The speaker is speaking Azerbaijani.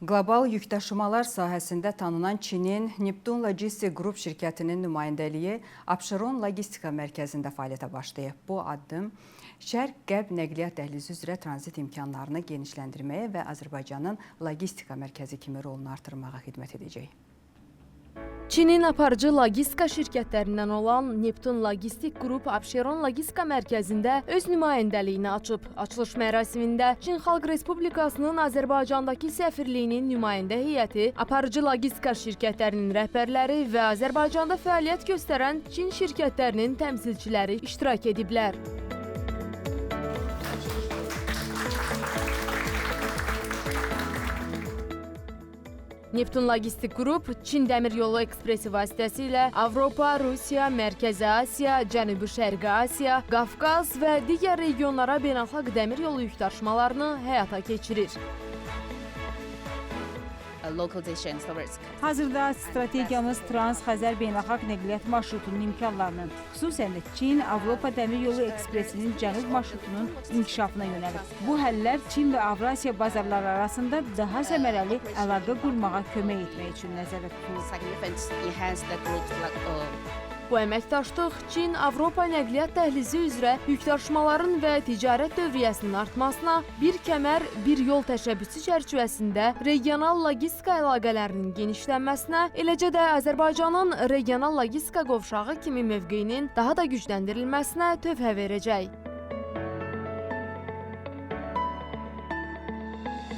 Qlobal yükdaşımalar sahəsində tanınan Çinin Neptun Logistik Qrup şirkətinin nümayəndəliyi Abşeron Logistika mərkəzində fəaliyyətə başlayıb. Bu addım Şərq-Qərb nəqliyyat dəhlizi üzrə tranzit imkanlarını genişləndirməyə və Azərbaycanın logistika mərkəzi kimi rolunu artırmağa xidmət edəcək. Çinin aparıcı logistika şirkətlərindən olan Neptun Logistik Qrup Abşeron Logistika mərkəzində öz nümayəndəliyini açıb. Açılış mərasimində Çin Xalq Respublikasının Azərbaycandakı səfirliyinin nümayəndə heyəti, aparıcı logistika şirkətlərinin rəhbərləri və Azərbaycanda fəaliyyət göstərən Çin şirkətlərinin təmsilçiləri iştirak ediblər. Neptun Logistik Qrup Çin Dəmir Yolu Ekspresi vasitəsilə Avropa, Rusiya, Mərkəzi Asiya, Cənubi-Şərqi Asiya, Qafqaz və digər regionlara beynəlxalq dəmir yolu yükdaşımalarını həyata keçirir. Hazırda strategiyamız Trans-Xəzər beynəlxalq nəqliyyat marşrutunun imkanlarının, xüsusən də Çin-Avropa Dəmir Yolu Ekspresinin cənub marşrutunun inkişafına yönəlib. Bu həllər Çin və Avrasiya bazarları arasında daha səmərəli əlaqə qurmağa kömək etmək üçün nəzərdə tutulur. Bu əməkdaşlıq Çin-Avropa nəqliyyat dəhlizi üzrə yükdaşımaların və ticarət dövriyyəsinin artmasına, bir kəmər, bir yol təşəbbüsü çərçivəsində regional logistika əlaqələrinin genişlənməsinə, eləcə də Azərbaycanın regional logistika qovşağı kimi mövqeyinin daha da gücləndirilməsinə töhfə verəcək.